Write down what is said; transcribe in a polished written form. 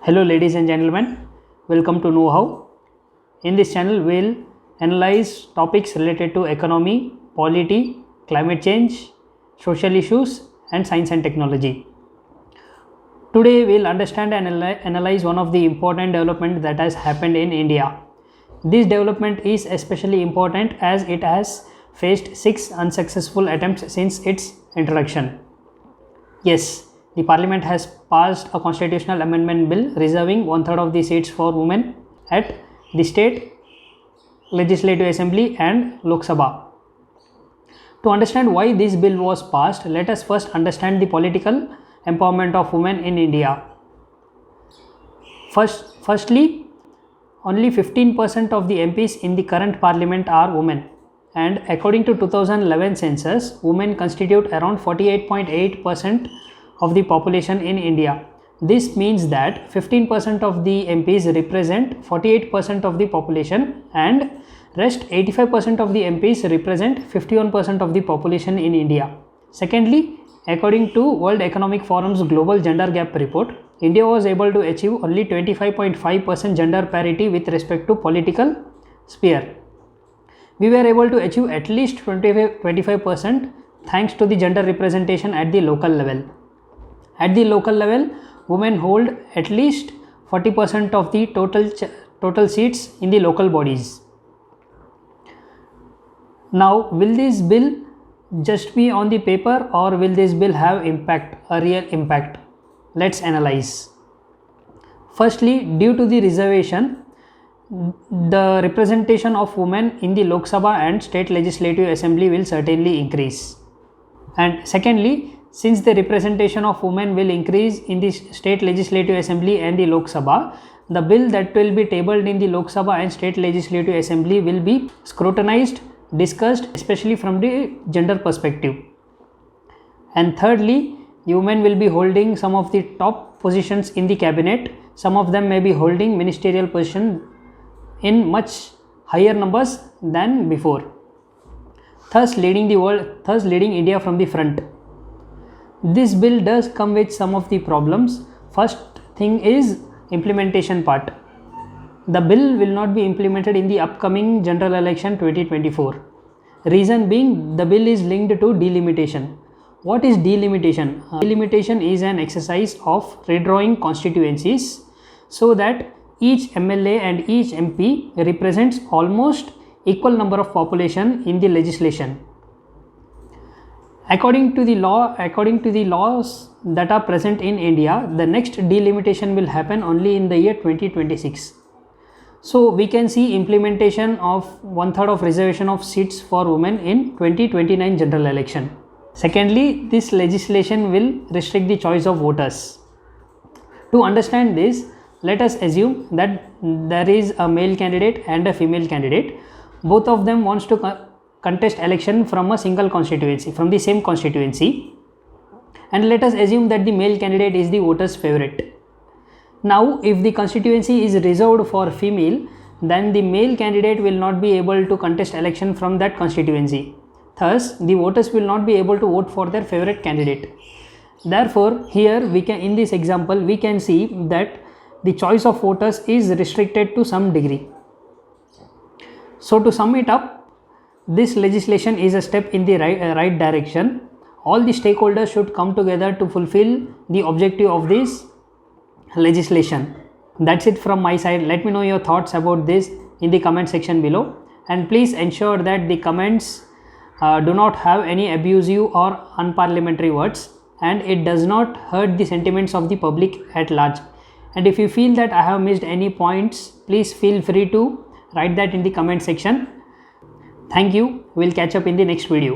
Hello ladies and gentlemen, welcome to Know How. In this channel we will analyze topics related to economy, polity, climate change, social issues and science and technology. Today we will understand and analyze one of the important development that has happened in India. This development is especially important as it has faced 6 unsuccessful attempts since its introduction. Yes, the Parliament has passed a constitutional amendment bill reserving 1/3 of the seats for women at the State Legislative Assembly and Lok Sabha. To understand why this bill was passed, let us first understand the political empowerment of women in India. Firstly, only 15% of the MPs in the current Parliament are women, and according to 2011 census, women constitute around 48.8% of the population in India. This means that 15% of the MPs represent 48% of the population and rest 85% of the MPs represent 51% of the population in India. Secondly, according to World Economic Forum's Global Gender Gap Report, India was able to achieve only 25.5% gender parity with respect to political sphere. We were able to achieve at least 25% thanks to the gender representation at the local level. At the local level, women hold at least 40% of the total seats in the local bodies. Now, will this bill just be on the paper or will this bill have a real impact? Let's analyze. Firstly, due to the reservation, the representation of women in the Lok Sabha and State Legislative Assembly will certainly increase. And secondly, since the representation of women will increase in the State Legislative Assembly and the Lok Sabha, the bill that will be tabled in the Lok Sabha and State Legislative Assembly will be scrutinized, discussed, especially from the gender perspective. And thirdly, the women will be holding some of the top positions in the cabinet. Some of them may be holding ministerial position in much higher numbers than before, thus leading India from the front. This bill does come with some of the problems. First thing is implementation part. The bill will not be implemented in the upcoming general election 2024. Reason being, the bill is linked to delimitation. What is delimitation? Delimitation is an exercise of redrawing constituencies so that each MLA and each MP represents almost equal number of population in the legislation. According to the laws that are present in India, the next delimitation will happen only in the year 2026. So we can see implementation of 1/3 of reservation of seats for women in 2029 general election. Secondly, this legislation will restrict the choice of voters. To understand this, let us assume that there is a male candidate and a female candidate. Both of them wants to contest election from a single constituency, from the same constituency, and let us assume that the male candidate is the voters' favorite. Now, if the constituency is reserved for female, then the male candidate will not be able to contest election from that constituency. Thus, the voters will not be able to vote for their favorite candidate. Therefore, here in this example, we can see that the choice of voters is restricted to some degree. So, to sum it up, this legislation is a step in the right direction. All the stakeholders should come together to fulfill the objective of this legislation. That's it from my side. Let me know your thoughts about this in the comment section below, and please ensure that the comments do not have any abusive or unparliamentary words, and it does not hurt the sentiments of the public at large. And if you feel that I have missed any points, please feel free to write that in the comment section. Thank you. We'll catch up in the next video.